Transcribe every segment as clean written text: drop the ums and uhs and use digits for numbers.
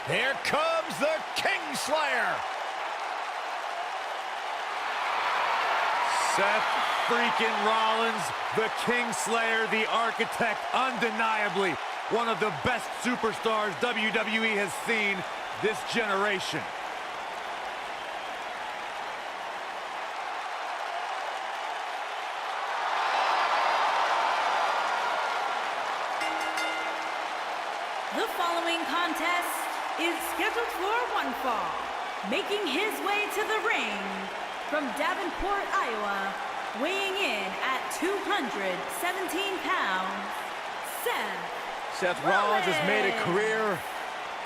Here comes the Kingslayer. Seth freaking Rollins, the Kingslayer, the architect, undeniably one of the best superstars WWE has seen this generation. The following contest is scheduled for one fall. Making his way to the ring from Davenport, Iowa, weighing in at 217 pounds, Seth Rollins has made a career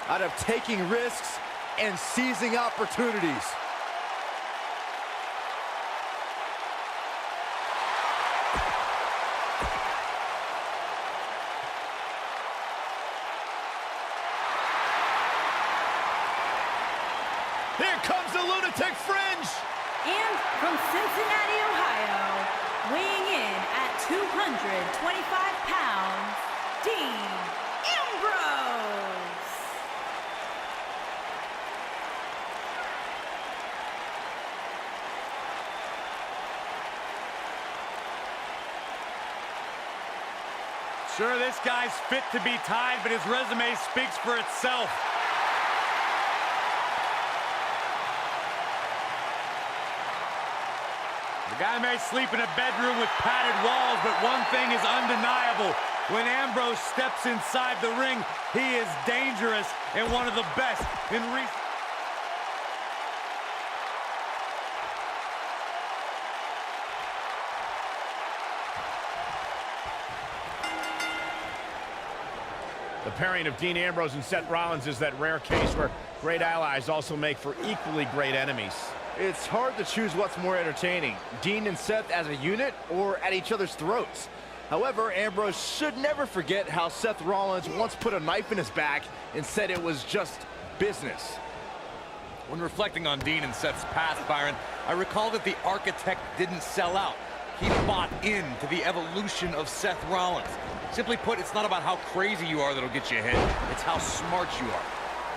out of taking risks and seizing opportunities. Here comes the Lunatic Fringe! And from Cincinnati, Ohio, weighing in at 225 pounds, Dean Ambrose. Sure, this guy's fit to be tied, but his resume speaks for itself. The guy may sleep in a bedroom with padded walls, but one thing is undeniable. When Ambrose steps inside the ring, he is dangerous and one of the best in recent... The pairing of Dean Ambrose and Seth Rollins is that rare case where great allies also make for equally great enemies. It's hard to choose what's more entertaining, Dean and Seth as a unit or at each other's throats. However, Ambrose should never forget how Seth Rollins once put a knife in his back and said it was just business. When reflecting on Dean and Seth's past, Byron, I recall that the architect didn't sell out. He bought into the evolution of Seth Rollins. Simply put, it's not about how crazy you are that'll get you ahead. It's how smart you are.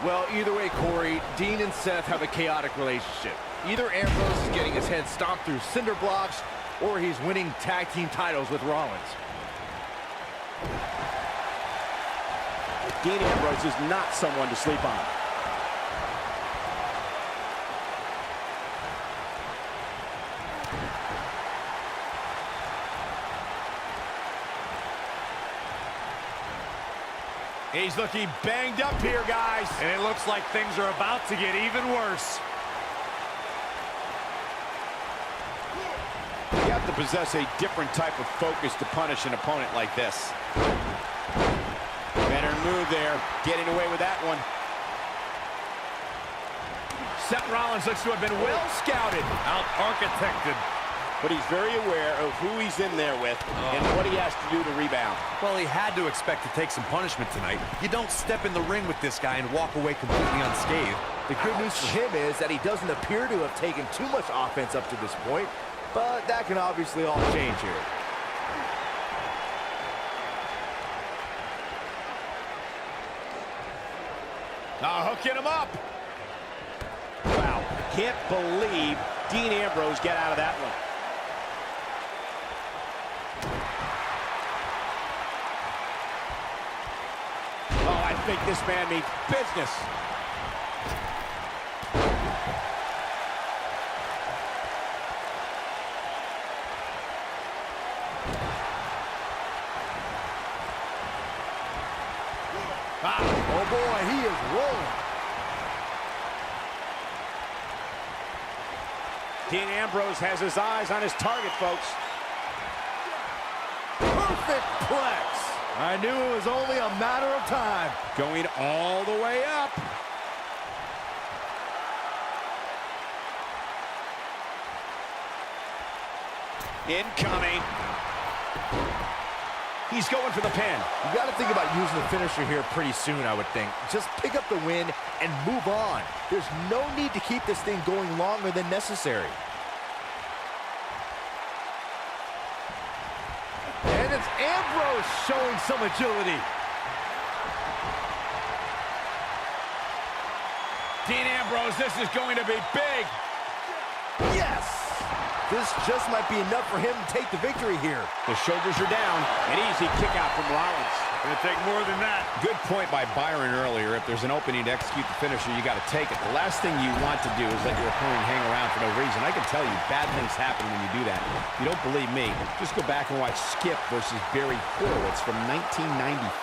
Well, either way, Corey, Dean and Seth have a chaotic relationship. Either Ambrose is getting his head stomped through cinder blocks, or he's winning tag team titles with Rollins. Dean Ambrose is not someone to sleep on. He's looking banged up here, guys. And it looks like things are about to get even worse. You have to possess a different type of focus to punish an opponent like this. Better move there, getting away with that one. Seth Rollins looks to have been well scouted. Out-architected. But he's very aware of who he's in there with and what he has to do to rebound. Well, he had to expect to take some punishment tonight. You don't step in the ring with this guy and walk away completely unscathed. The good news for him is that he doesn't appear to have taken too much offense up to this point, but that can obviously all change here. Hooking him up. Wow, can't believe Dean Ambrose get out of that one. Oh, I think this man means business. Oh boy, he is rolling. Dean Ambrose has his eyes on his target, folks. Perfect plex. I knew it was only a matter of time. Going all the way up. Incoming. He's going for the pin. You got to think about using the finisher here pretty soon, I would think. Just pick up the win and move on. There's no need to keep this thing going longer than necessary. And it's Ambrose showing some agility. Dean Ambrose, this is going to be big. Yes! This just might be enough for him to take the victory here. The shoulders are down. An easy kick out from Rollins. Gonna take more than that. Good point by Byron earlier. If there's an opening to execute the finisher, you got to take it. The last thing you want to do is let your opponent hang around for no reason. I can tell you, bad things happen when you do that. If you don't believe me, just go back and watch Skip versus Barry Horowitz from 1995.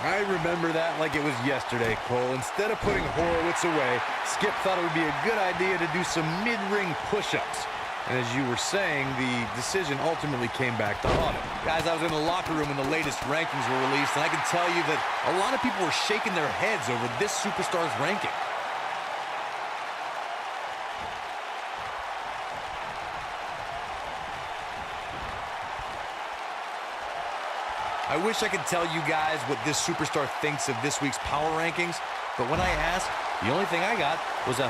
I remember that like it was yesterday, Cole. Instead of putting Horowitz away, Skip thought it would be a good idea to do some mid-ring push-ups. And as you were saying, the decision ultimately came back to haunt him. Guys, I was in the locker room when the latest rankings were released, and I can tell you that a lot of people were shaking their heads over this superstar's ranking. I wish I could tell you guys what this superstar thinks of this week's power rankings, but when I asked, the only thing I got was a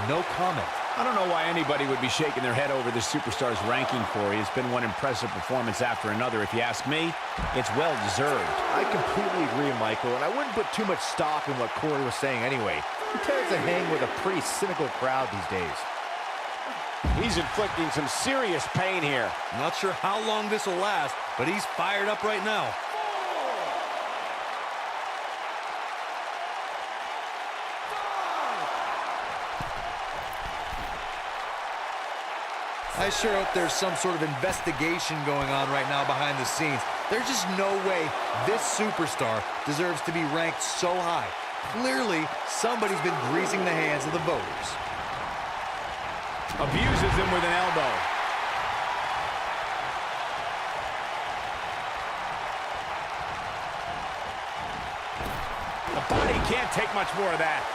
no comment. I don't know why anybody would be shaking their head over this superstar's ranking, Corey. It's been one impressive performance after another. If you ask me, it's well-deserved. I completely agree, Michael, and I wouldn't put too much stock in what Corey was saying anyway. He tends to hang with a pretty cynical crowd these days. He's inflicting some serious pain here. Not sure how long this will last, but he's fired up right now. I sure hope there's some sort of investigation going on right now behind the scenes. There's just no way this superstar deserves to be ranked so high. Clearly, somebody's been greasing the hands of the voters. Abuses him with an elbow. The body can't take much more of that.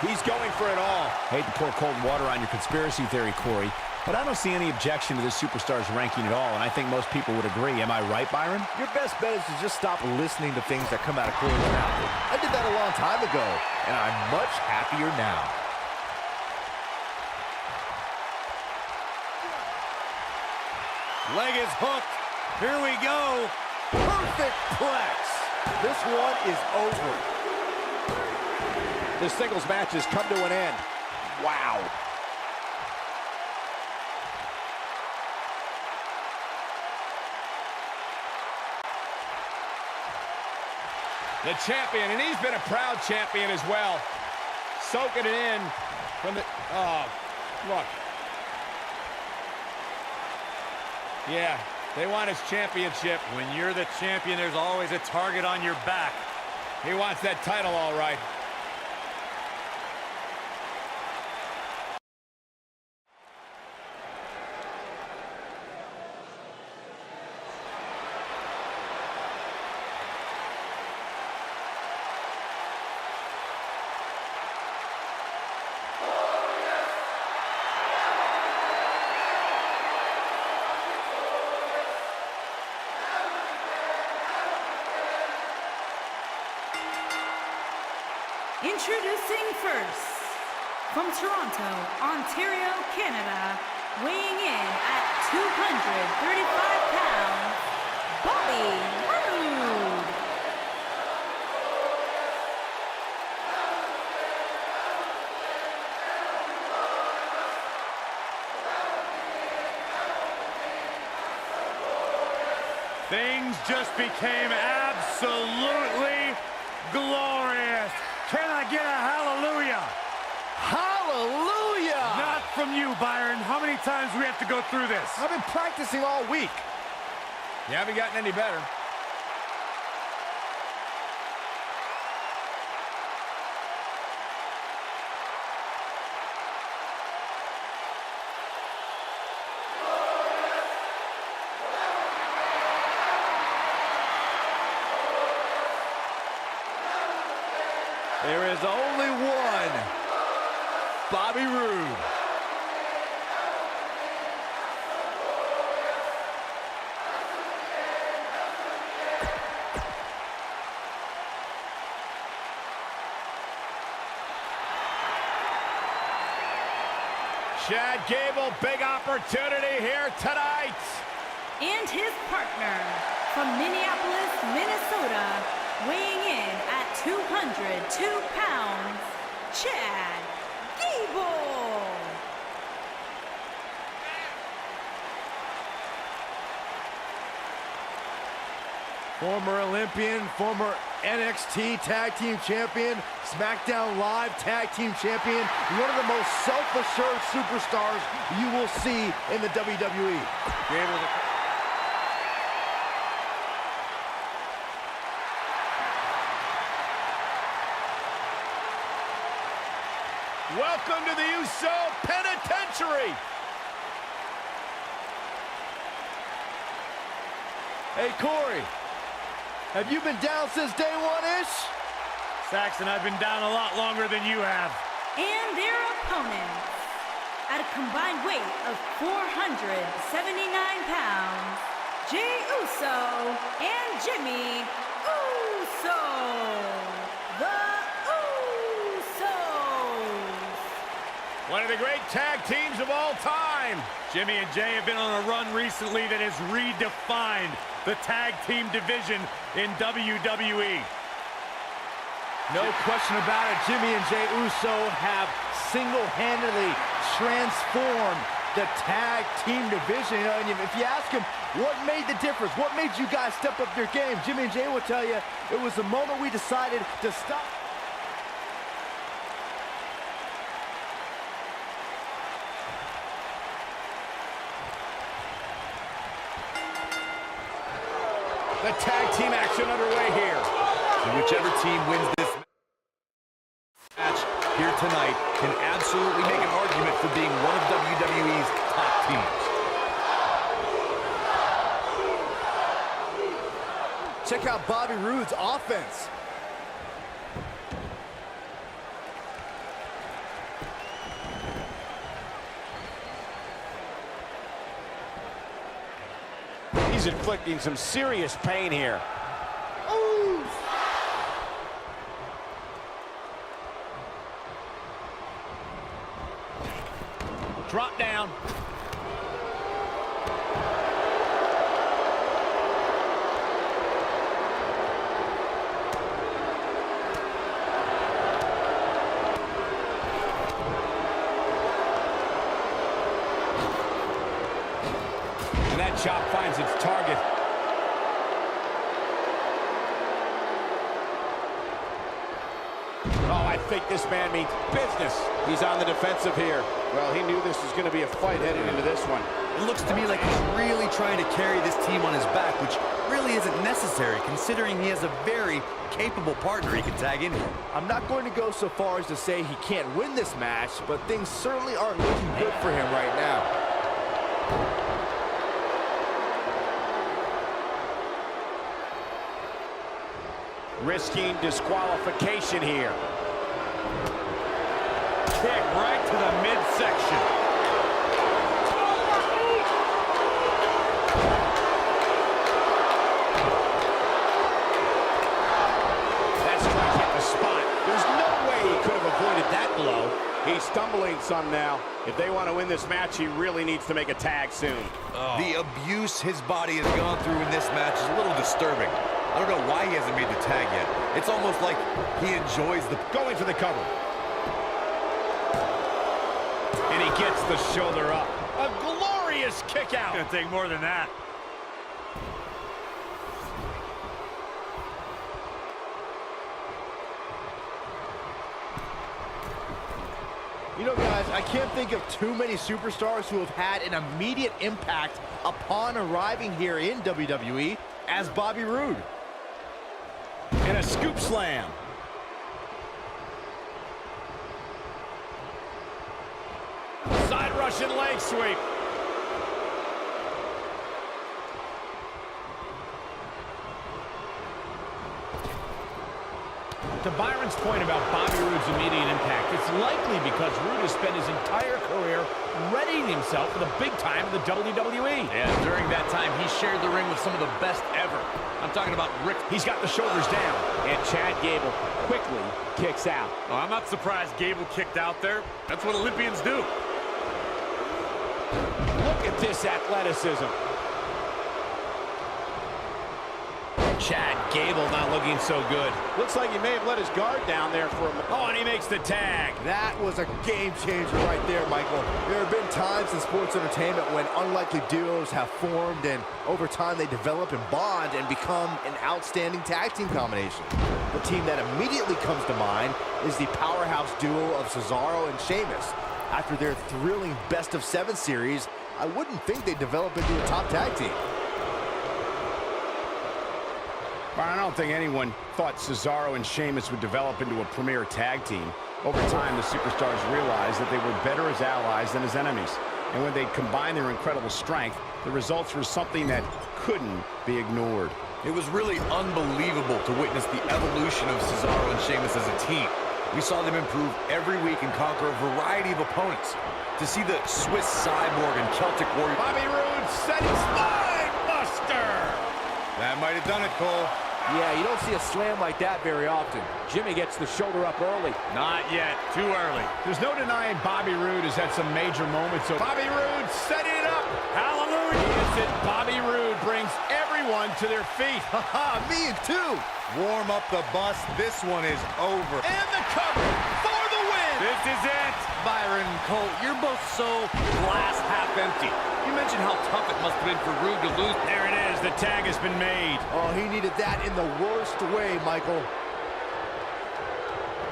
He's going for it all. Hate to pour cold water on your conspiracy theory, Corey, but I don't see any objection to this superstar's ranking at all, and I think most people would agree. Am I right, Byron? Your best bet is to just stop listening to things that come out of Corey's mouth. I did that a long time ago, and I'm much happier now. Leg is hooked. Here we go. Perfect plex. This one is over. This singles match has come to an end. Wow. The champion, and he's been a proud champion as well. Soaking it in from the... Oh, look. Yeah, they want his championship. When you're the champion, there's always a target on your back. He wants that title, all right. Introducing first, from Toronto, Ontario, Canada, weighing in at 235 pounds, Bobby Roode. Things just became absolutely glorious. Can I get a hallelujah? Hallelujah! Not from you, Byron. How many times do we have to go through this? I've been practicing all week. You haven't gotten any better. There is only one Bobby Roode. Chad Gable, big opportunity here tonight. And his partner, from Minneapolis, Minnesota, weighing in at 202 pounds, Chad Gable. Former Olympian, former NXT Tag Team Champion, SmackDown Live Tag Team Champion, one of the most self-assured superstars you will see in the WWE. Welcome to the USO Penitentiary. Hey, Corey, have you been down since day one-ish? Saxon, I've been down a lot longer than you have. And their opponents, at a combined weight of 479 pounds, Jey Uso and Jimmy Uso. The Usos. One of the great tag teams of all time. Jimmy and Jey have been on a run recently that has redefined the tag team division in WWE. No question about it, Jimmy and Jey Uso have single-handedly transformed the tag team division. You know, and if you ask him what made the difference, what made you guys step up your game, Jimmy and Jey will tell you it was the moment we decided to stop. The tag team action underway here. And whichever team wins this match here tonight can absolutely make an argument for being one of WWE's top teams. Check out Bobby Roode's offense. He's inflicting some serious pain here. Ooh. Drop down. And that chop finds its target. Oh, I think this man means business. He's on the defensive here. Well, he knew this was going to be a fight heading into this one. It looks to me like he's really trying to carry this team on his back, which really isn't necessary considering he has a very capable partner he can tag in here. I'm not going to go so far as to say he can't win this match, but things certainly aren't looking good for him right now. Risking disqualification here. Kick right to the midsection. That strike hit the spot. There's no way he could have avoided that blow. He's stumbling some now. If they want to win this match, he really needs to make a tag soon. The abuse his body has gone through in this match is a little disturbing. I don't know why he hasn't made the tag yet. It's almost like he enjoys the... Going for the cover. And he gets the shoulder up. A glorious kick out. It's gonna take more than that. You know, guys, I can't think of too many superstars who have had an immediate impact upon arriving here in WWE as Bobby Roode. And a scoop slam. Side Russian leg sweep. To Byron's point about Bobby Roode's immediate impact, it's likely because Roode has spent his entire career readying himself for the big time of the WWE. And during that time, he shared the ring with some of the best ever. I'm talking about Rick. He's got the shoulders down, and Chad Gable quickly kicks out. Oh, I'm not surprised Gable kicked out there. That's what Olympians do. Look at this athleticism. Chad Gable not looking so good. Looks like he may have let his guard down there for a moment. Oh, and he makes the tag. That was a game changer right there, Michael. There have been times in sports entertainment when unlikely duos have formed, and over time they develop and bond and become an outstanding tag team combination. The team that immediately comes to mind is the powerhouse duo of Cesaro and Sheamus. After their thrilling best-of-7 series, I wouldn't think they'd develop into a top tag team. I don't think anyone thought Cesaro and Sheamus would develop into a premier tag team. Over time, the superstars realized that they were better as allies than as enemies. And when they combined their incredible strength, the results were something that couldn't be ignored. It was really unbelievable to witness the evolution of Cesaro and Sheamus as a team. We saw them improve every week and conquer a variety of opponents. To see the Swiss Cyborg and Celtic Warrior... Bobby Roode set his spine buster! That might have done it, Cole. Yeah, you don't see a slam like that very often. Jimmy gets the shoulder up early. Not yet. Too early. There's no denying Bobby Roode has had some major moments. So Bobby Roode setting it up. Hallelujah. Yes, Bobby Roode brings everyone to their feet. Haha, me too. Warm up the bus. This one is over. And the cover for the win. This is it. Byron and Cole, you're both so glass half empty. You mentioned how tough it must have been for Roode to lose. There it is. The tag has been made. Oh, he needed that in the worst way, Michael.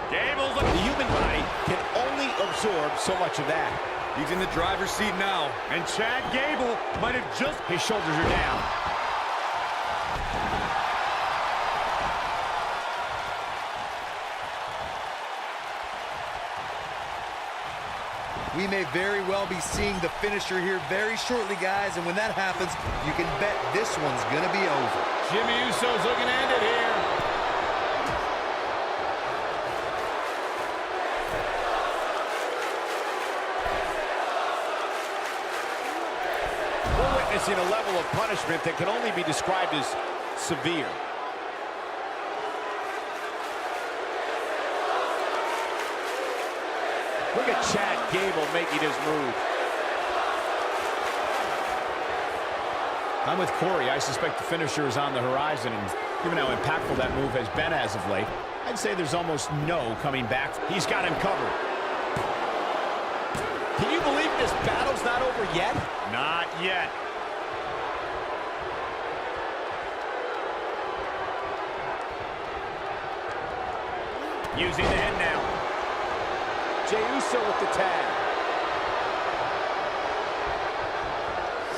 Gable's The human body can only absorb so much of that. He's in the driver's seat now. and Chad Gable might have just... His shoulders are down. We may very well be seeing the finisher here very shortly, guys, and when that happens, you can bet this one's gonna be over. Jimmy Uso's looking to end it here. We're witnessing a level of punishment that can only be described as severe. Look at Chad Gable making his move. I'm with Corey. I suspect the finisher is on the horizon, and given how impactful that move has been as of late, I'd say there's almost no coming back. He's got him covered. Can you believe this battle's not over yet? Not yet. Using the head now. Jey Uso with the tag.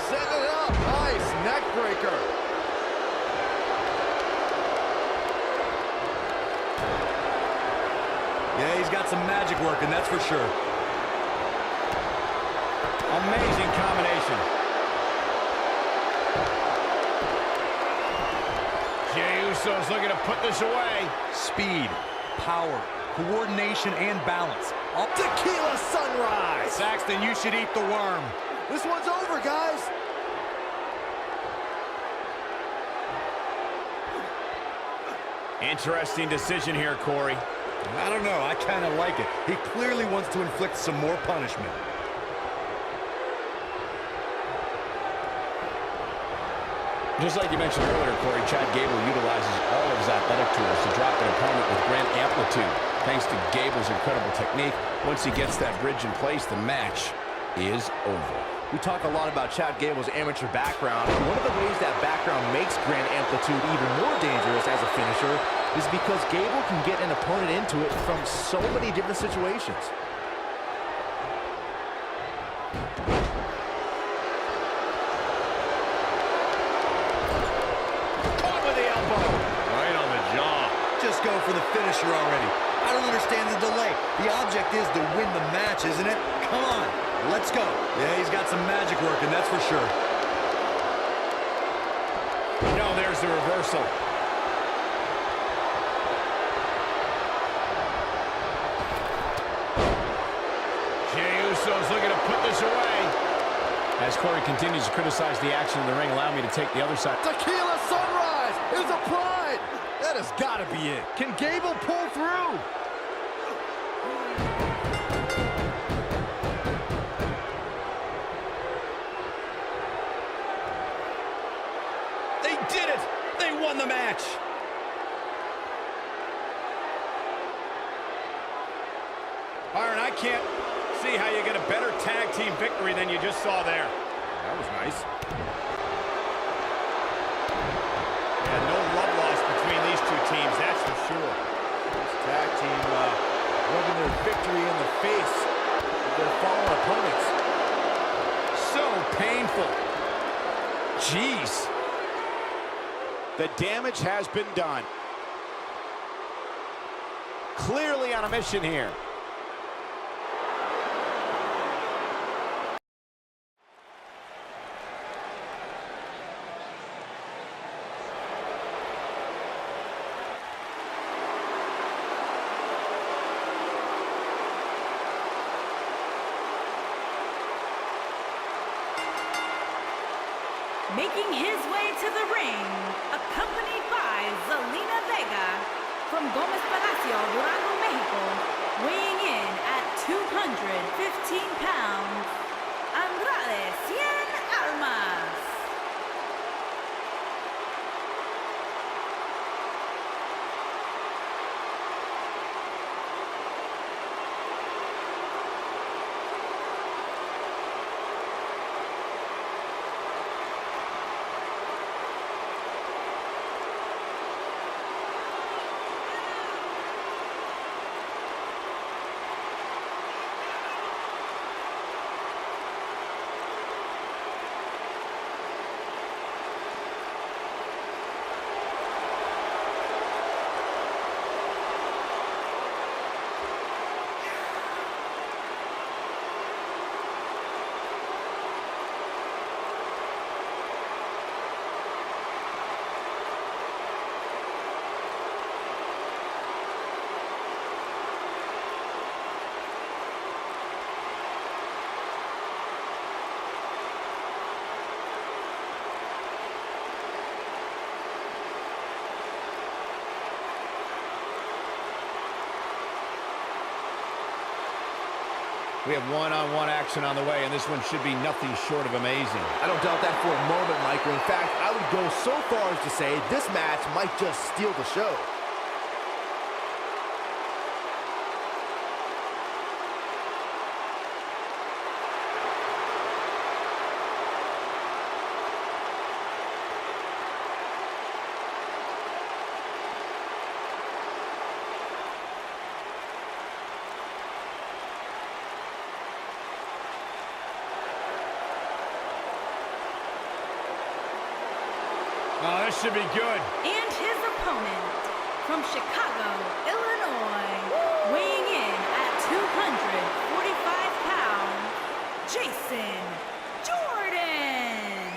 Set it up. Nice neck breaker. Yeah, he's got some magic working, that's for sure. Amazing combination. Jey Uso's looking to put this away. Speed, power, coordination, and balance. Tequila Sunrise. Saxton, you should eat the worm. This one's over, guys. Interesting decision here, Corey. I don't know, I kind of like it. He clearly wants to inflict some more punishment. Just like you mentioned earlier, Corey, Chad Gable utilizes all of his athletic tools to drop an opponent with great amplitude. Thanks to Gable's incredible technique, once he gets that bridge in place, the match is over. We talk a lot about Chad Gable's amateur background. One of the ways that background makes grand amplitude even more dangerous as a finisher is because Gable can get an opponent into it from so many different situations. Caught with the elbow. Right on the jaw. Just go for the finisher already. I don't understand the delay. The object is to win the match, isn't it? Come on, let's go. Yeah, he's got some magic working, that's for sure. No, there's the reversal. Jey Uso's looking to put this away. As Corey continues to criticize the action in the ring, allow me to take the other side. Tequila Sunrise is applied. That has got to be it. Can Gable pull through? They did it! They won the match! match. Byron, I can't see how you get a better tag team victory than you just saw there. That was nice. Yeah, no love lost between these two teams, that's for sure. This tag team rubbing their victory in the face of their fallen opponents. So painful. Jeez. The damage has been done. Clearly on a mission here. Making his way to the ring, accompanied by Zelina Vega from Gomez Palacio, Durango, Mexico, weighing in at 215 pounds, Andrade Cien Almas. We have one-on-one action on the way, and this one should be nothing short of amazing. I don't doubt that for a moment, Michael. In fact, I would go so far as to say this match might just steal the show. Oh, this should be good. And his opponent from Chicago, Illinois, weighing in at 245 pounds, Jason Jordan.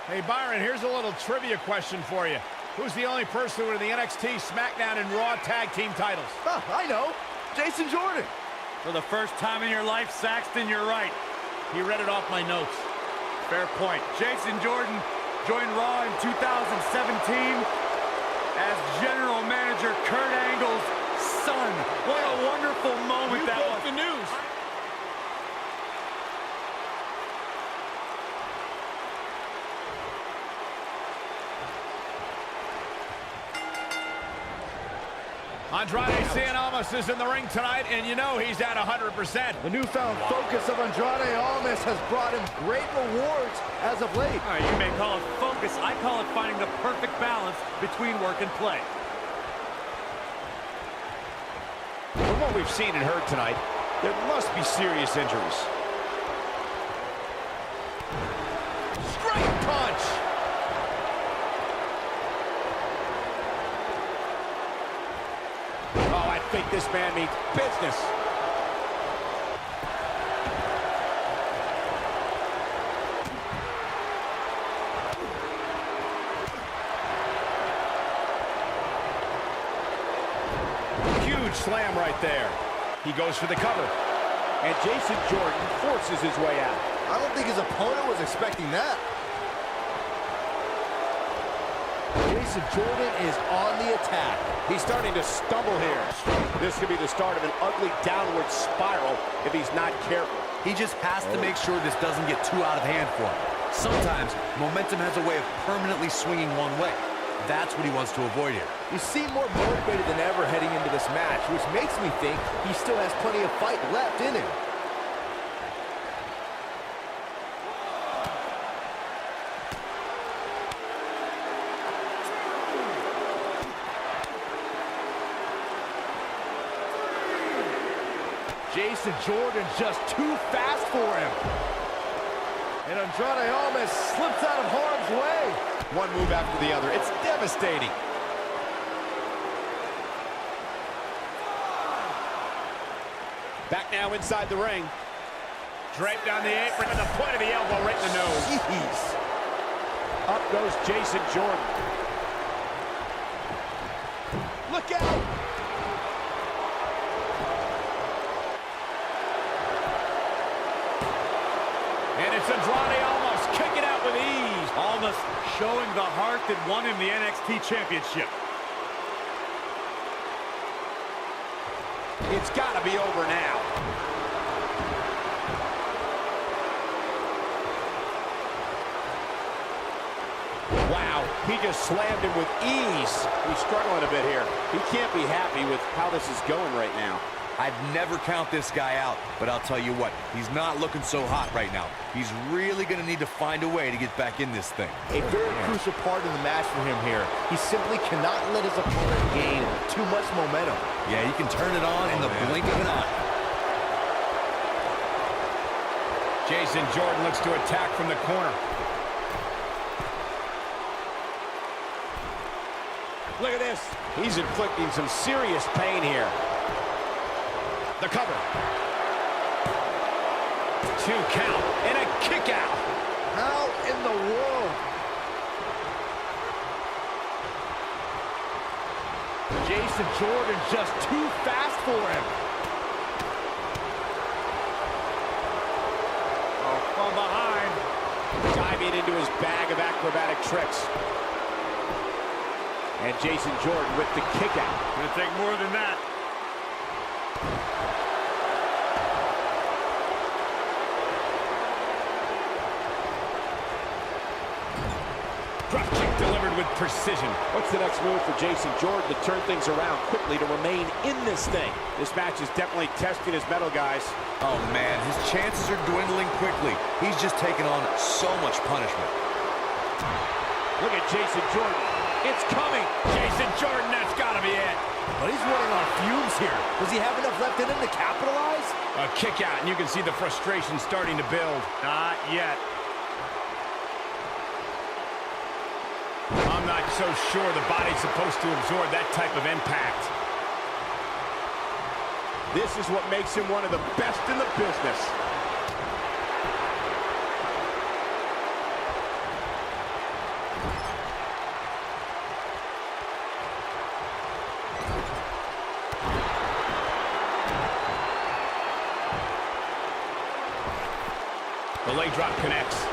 Hey, Byron, here's a little trivia question for you. Who's the only person who won the NXT, SmackDown, and Raw tag team titles? Huh, I know. Jason Jordan. For the first time in your life, Saxton, you're right. He read it off my notes. Fair point. Jason Jordan joined Raw in 2017 as General Manager Kurt Angle's son. What a wonderful moment that was. The news. Andrade Cien Almas is in the ring tonight, and you know he's at 100%. The newfound focus of Andrade Almas has brought him great rewards as of late. All right, you may call it focus. I call it finding the perfect balance between work and play. From what we've seen and heard tonight, there must be serious injuries. Straight punch! Oh, I think this man means business. Huge slam right there. He goes for the cover. And Jason Jordan forces his way out. I don't think his opponent was expecting that. Jason Jordan is on the attack. He's starting to stumble here. This could be the start of an ugly downward spiral if he's not careful. He just has to make sure this doesn't get too out of hand for him. Sometimes momentum has a way of permanently swinging one way. That's what he wants to avoid here. You seem more motivated than ever heading into this match, which makes me think he still has plenty of fight left in him. Jason Jordan just too fast for him. And Andrade almost slips out of harm's way. One move after the other. It's devastating. Back now inside the ring. Draped down the apron with the point of the elbow right in the nose. Jeez. Up goes Jason Jordan. Look out! And it's Andrade almost kicking out with ease. Almost showing the heart that won him the NXT Championship. It's got to be over now. Wow, he just slammed him with ease. He's struggling a bit here. He can't be happy with how this is going right now. I'd never count this guy out, but I'll tell you what, he's not looking so hot right now. He's really going to need to find a way to get back in this thing. A very crucial part of the match for him here. He simply cannot let his opponent gain too much momentum. Yeah, he can turn it on in the blink of an eye. Jason Jordan looks to attack from the corner. Look at this. He's inflicting some serious pain here. The cover. 2 count and a kick out. How in the world? Jason Jordan just too fast for him. Oh, from behind. Diving into his bag of acrobatic tricks. And Jason Jordan with the kick out. Gonna take more than that. Drop kick delivered with precision. What's the next move for Jason Jordan to turn things around quickly to remain in this thing? This match is definitely testing his mettle, guys. Oh, man, his chances are dwindling quickly. He's just taking on so much punishment. Look at Jason Jordan. It's coming. Jason Jordan, that's got to be it. But he's running on fumes here. Does he have enough left in him to capitalize? A kick out, and you can see the frustration starting to build. Not yet. I'm not so sure the body's supposed to absorb that type of impact. This is what makes him one of the best in the business. The leg drop connects.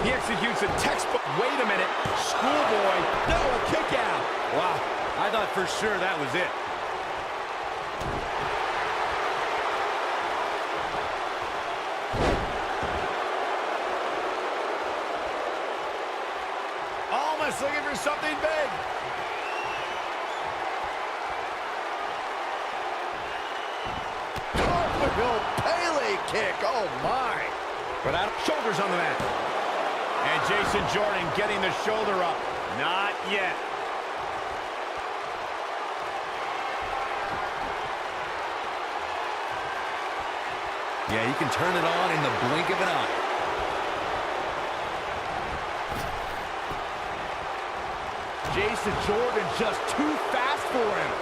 He executes a textbook. Wait a minute. Schoolboy. No, a kick out. Wow. I thought for sure that was it. Almost looking for something big. Cartwheel Pele kick. Oh, my. But out, shoulders on the mat. And Jason Jordan getting the shoulder up. Not yet. Yeah, he can turn it on in the blink of an eye. Jason Jordan just too fast for him.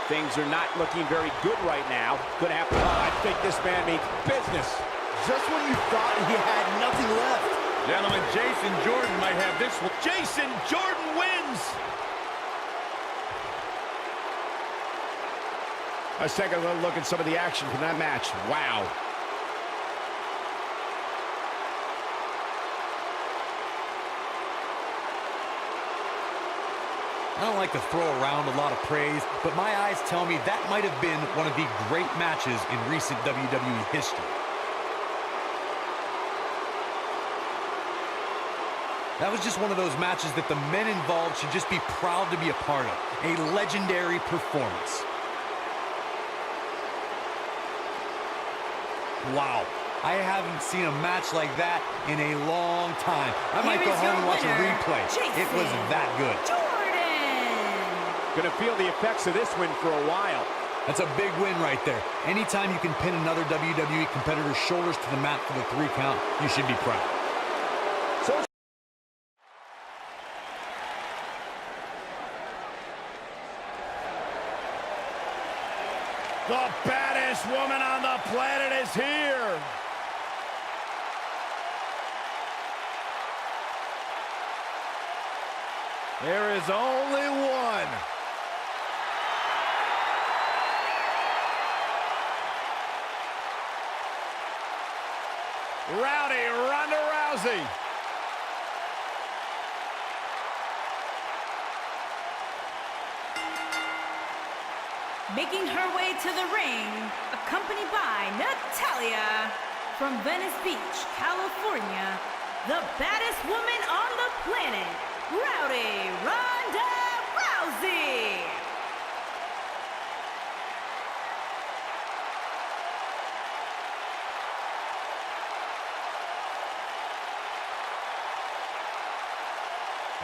Things are not looking very good right now. Gonna happen. Oh, I think this man means business. Just when you thought he had nothing left, Gentlemen, Jason Jordan might have this one. Jason Jordan wins. Let's take a little look at some of the action from that match. Wow. I don't like to throw around a lot of praise, but my eyes tell me that might have been one of the great matches in recent WWE history. That was just one of those matches that the men involved should just be proud to be a part of. A legendary performance. Wow. I haven't seen a match like that in a long time. I might go home and watch a replay. It was that good. Gonna feel the effects of this win for a while. That's a big win right there. Anytime you can pin another WWE competitor's shoulders to the mat for the 3 count, you should be proud. The baddest woman on the planet is here. There is only one. Rowdy Ronda Rousey. Making her way to the ring, accompanied by Natalya from Venice Beach, California, the baddest woman on the planet, Rowdy Ronda Rousey.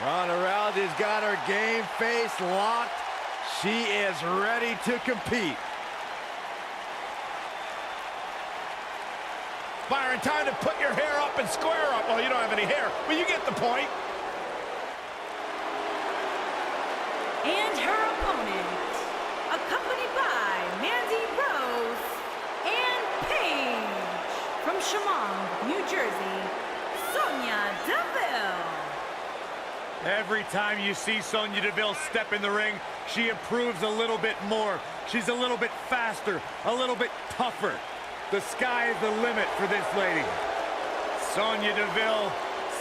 Ronda Rousey's got her game face locked. She is ready to compete. Byron, time to put your hair up and square up. Well, you don't have any hair, but you get the point. And her opponent, accompanied by Mandy Rose and Paige from Chemung, New Jersey, Sonya Deville. Every time you see Sonya Deville step in the ring, she improves a little bit more. She's a little bit faster, a little bit tougher. The sky is the limit for this lady. Sonya Deville,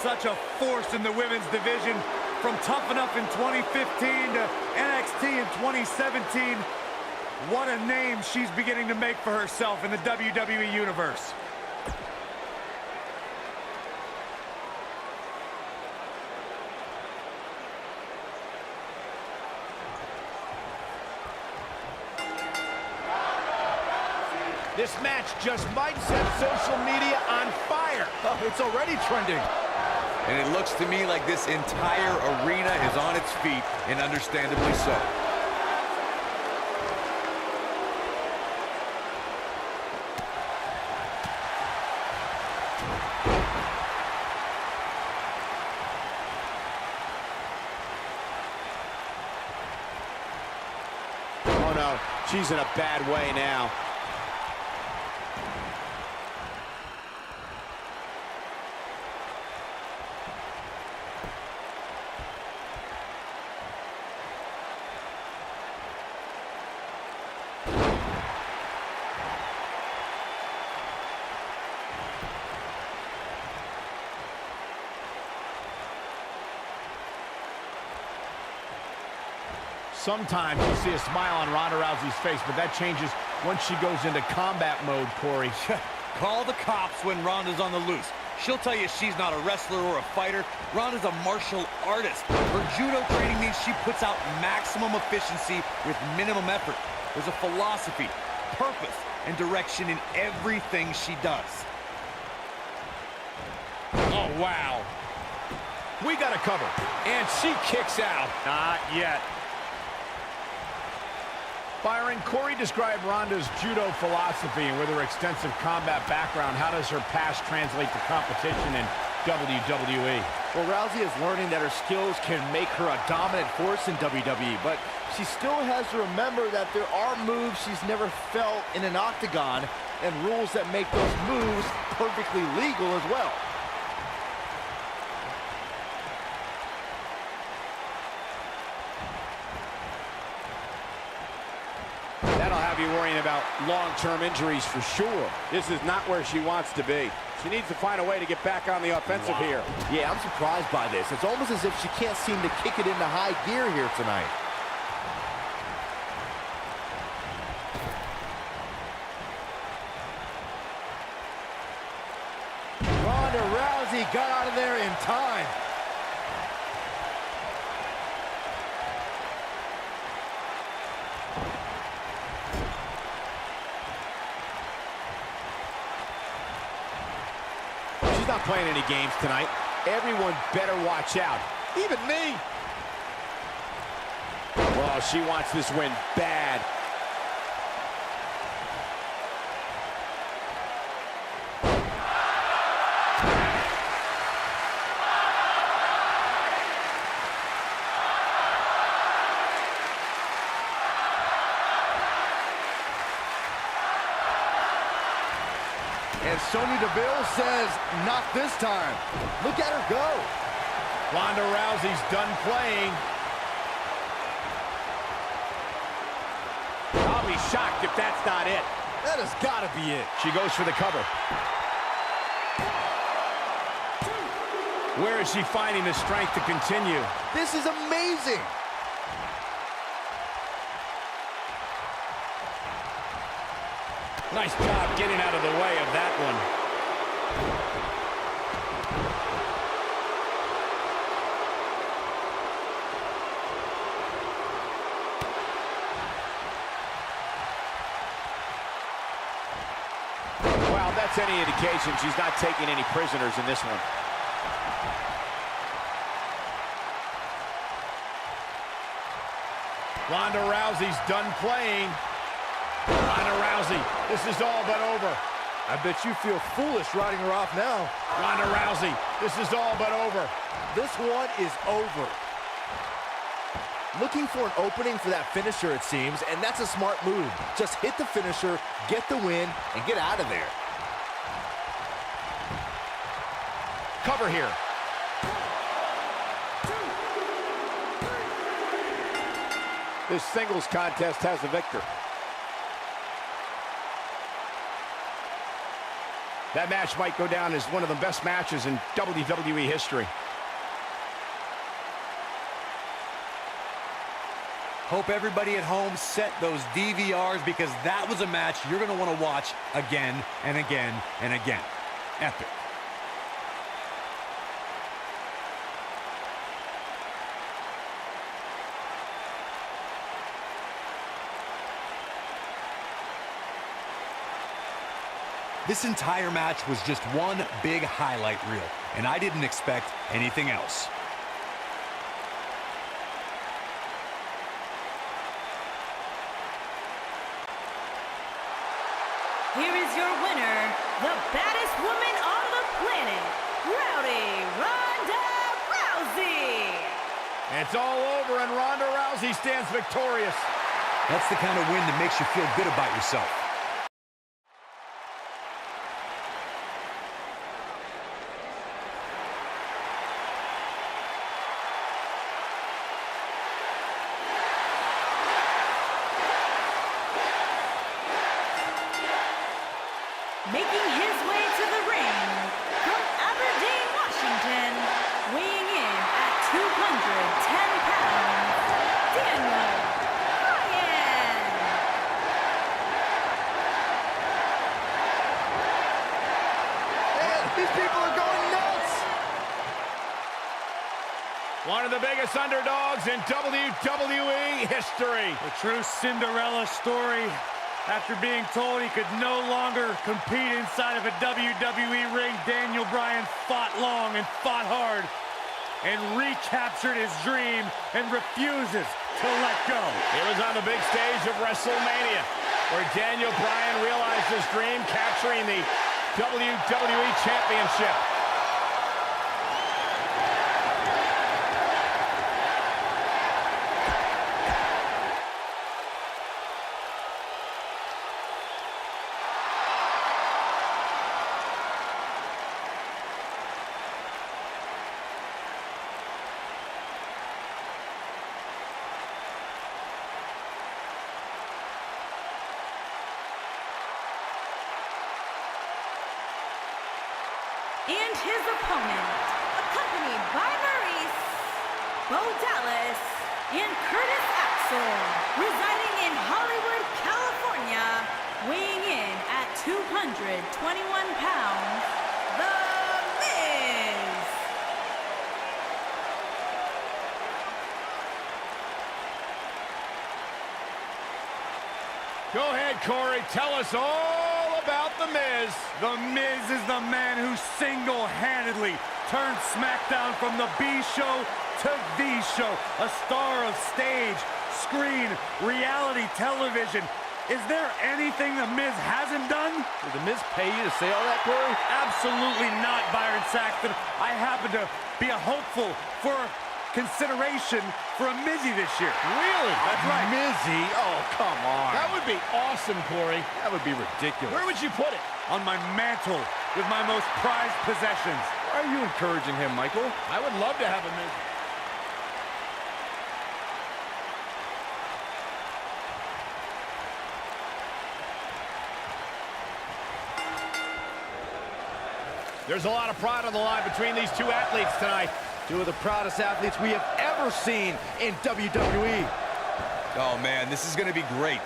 such a force in the women's division. From Tough Enough in 2015 to NXT in 2017, what a name she's beginning to make for herself in the WWE Universe. This match just might set social media on fire. Oh, it's already trending. And it looks to me like this entire arena is on its feet, and understandably so. Oh no, she's in a bad way now. Sometimes you see a smile on Ronda Rousey's face, but that changes once she goes into combat mode, Corey. Call the cops when Ronda's on the loose. She'll tell you she's not a wrestler or a fighter. Ronda's a martial artist. Her judo training means she puts out maximum efficiency with minimum effort. There's a philosophy, purpose, and direction in everything she does. Oh, wow. We got a cover. And she kicks out. Not yet. Byron, Corey described Ronda's judo philosophy, and with her extensive combat background, how does her past translate to competition in WWE? Well, Rousey is learning that her skills can make her a dominant force in WWE, but she still has to remember that there are moves she's never felt in an octagon and rules that make those moves perfectly legal as well. That'll have you worrying about long-term injuries for sure. This is not where she wants to be. She needs to find a way to get back on the offensive here. Yeah, I'm surprised by this. It's almost as if she can't seem to kick it into high gear here tonight. Ronda Rousey got out of there in time. She's not playing any games tonight. Everyone better watch out. Even me. Well, she wants this win bad. And Sonya Deville says, not this time. Look at her go. Ronda Rousey's done playing. I'll be shocked if that's not it. That has got to be it. She goes for the cover. Where is she finding the strength to continue? This is amazing. Nice job getting out of the way of that one. Well, that's any indication she's not taking any prisoners in this one. Ronda Rousey's done playing. Ronda Rousey, this is all but over. I bet you feel foolish writing her off now. Ronda Rousey, this is all but over. This one is over. Looking for an opening for that finisher, it seems, and that's a smart move. Just hit the finisher, get the win, and get out of there. Cover here. This singles contest has a victor. That match might go down as one of the best matches in WWE history. Hope everybody at home set those DVRs, because that was a match you're going to want to watch again and again and again. Epic. This entire match was just one big highlight reel, and I didn't expect anything else. Here is your winner, the baddest woman on the planet, Rowdy Ronda Rousey. It's all over, and Ronda Rousey stands victorious. That's the kind of win that makes you feel good about yourself. Making his way to the ring from Aberdeen, Washington, weighing in at 210 pounds, Daniel Bryan. Man, these people are going nuts. One of the biggest underdogs in WWE history. A true Cinderella story. After being told he could no longer compete inside of a WWE ring, Daniel Bryan fought long and fought hard and recaptured his dream and refuses to let go. It was on the big stage of WrestleMania where Daniel Bryan realized his dream, capturing the WWE Championship. and his opponent, accompanied by Maurice, Bo Dallas, and Curtis Axel, residing in Hollywood, California, weighing in at 221 pounds, The Miz. Go ahead, Corey. Tell us all about The Miz. The Miz is the man who single-handedly turned SmackDown from the B show to the show. A star of stage, screen, reality television. Is there anything The Miz hasn't done? Did The Miz pay you to say all that, Corey? Absolutely not, Byron Saxton. I happen to be a hopeful for consideration for a Mizzy this year. Really? That's right. Mizzy? Oh, come on. That would be awesome, Corey. That would be ridiculous. Where would you put it? On my mantle with my most prized possessions. Why are you encouraging him, Michael? I would love to have a Miz. There's a lot of pride on the line between these two athletes tonight. Two of the proudest athletes we have ever seen in WWE. Oh, man, this is going to be great.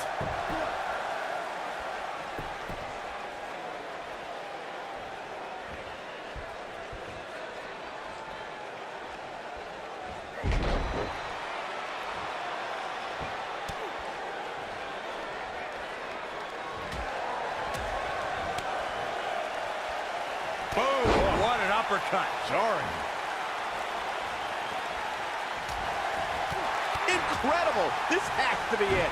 Boom! What an uppercut. Jarring. Incredible! This has to be it.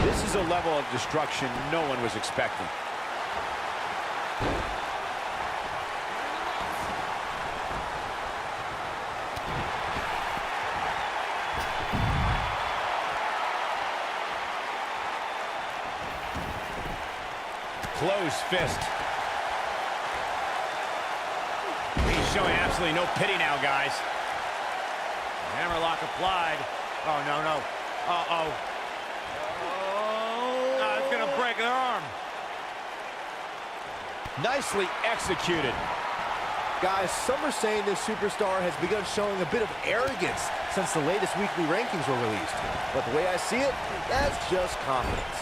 This is a level of destruction no one was expecting. Closed fist. He's showing absolutely no pity now, guys. Hammerlock applied. Oh, no, no. Uh-oh. Oh, it's going to break their arm. Nicely executed. Guys, some are saying this superstar has begun showing a bit of arrogance since the latest weekly rankings were released. But the way I see it, that's just confidence.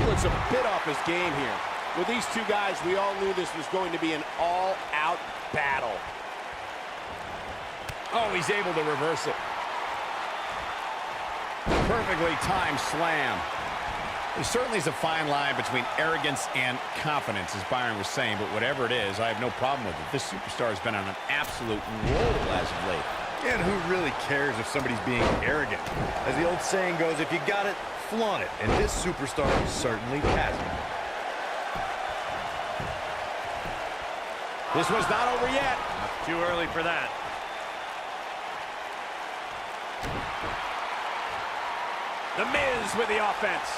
Looks a bit off his game here. With these two guys, we all knew this was going to be an all-out battle. Oh, he's able to reverse it. Perfectly timed slam. There certainly is a fine line between arrogance and confidence, as Byron was saying, but whatever it is, I have no problem with it. This superstar has been on an absolute roll as of late. And who really cares if somebody's being arrogant? As the old saying goes, if you got it, flaunt it. And this superstar certainly has it. This was not over yet. Too early for that. The Miz with the offense.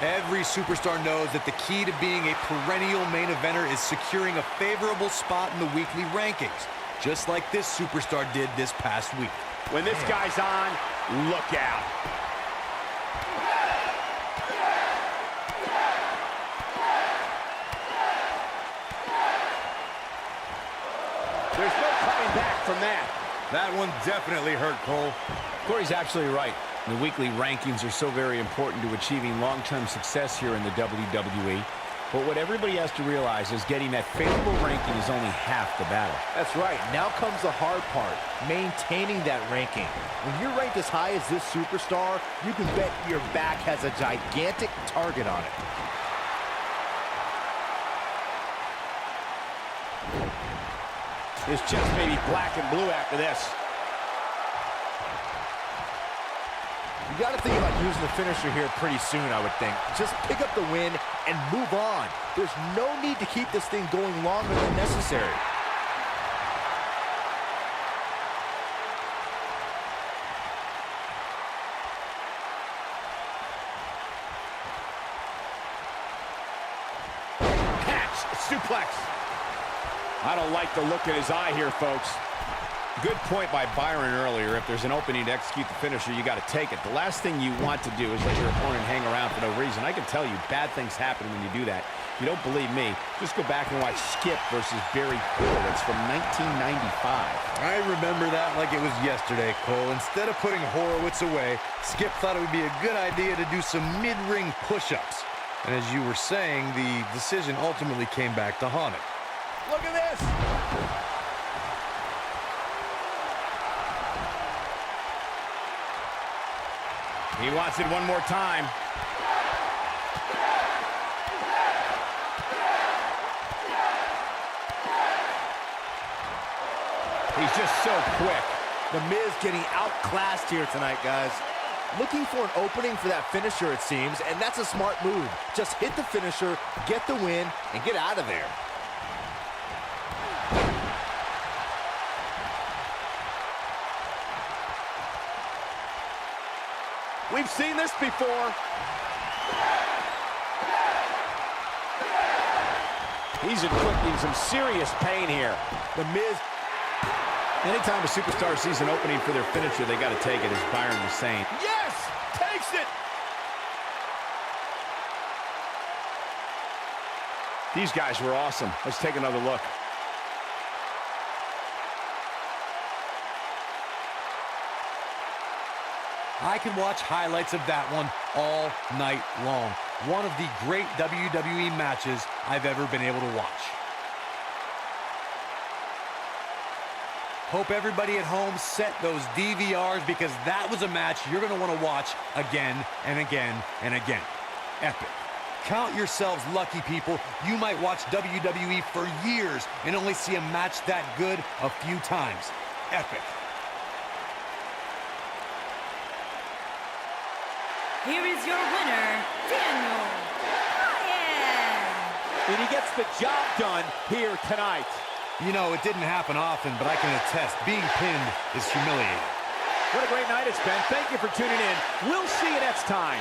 Every superstar knows that the key to being a perennial main eventer is securing a favorable spot in the weekly rankings, just like this superstar did this past week. When this guy's on, look out. There's no coming back from that. That one definitely hurt, Cole. Corey's absolutely right. The weekly rankings are so very important to achieving long-term success here in the WWE. But what everybody has to realize is getting that favorable ranking is only half the battle. That's right. Now comes the hard part, maintaining that ranking. When you're ranked as high as this superstar, you can bet your back has a gigantic target on it. His chest may be black and blue after this. You got to think about using the finisher here pretty soon, I would think. Just pick up the win and move on. There's no need to keep this thing going longer than necessary. Catch, suplex. I don't like the look in his eye here, folks. Good point by Byron earlier. If there's an opening to execute the finisher, you got to take it. The last thing you want to do is let your opponent hang around for no reason. I can tell you, bad things happen when you do that. If you don't believe me, just go back and watch Skip versus Barry Horowitz from 1995. I remember that like it was yesterday, Cole. Instead of putting Horowitz away, Skip thought it would be a good idea to do some mid-ring push-ups. And as you were saying, the decision ultimately came back to haunt him. Look at this. He wants it one more time. He's just so quick. The Miz getting outclassed here tonight, guys. Looking for an opening for that finisher, it seems, and that's a smart move. Just hit the finisher, get the win, and get out of there. We've seen this before. He's inflicting some serious pain here. The Miz. Anytime a superstar sees an opening for their finisher, they got to take it, as Byron was saying. Yes! Takes it! These guys were awesome. Let's take another look. I can watch highlights of that one all night long. One of the great WWE matches I've ever been able to watch. Hope everybody at home set those DVRs, because that was a match you're going to want to watch again and again and again. Epic. Count yourselves lucky, people. You might watch WWE for years and only see a match that good a few times. Epic. Here is your winner, Daniel Bryan. And he gets the job done here tonight. You know, it didn't happen often, but I can attest, being pinned is humiliating. What a great night it's been. Thank you for tuning in. We'll see you next time.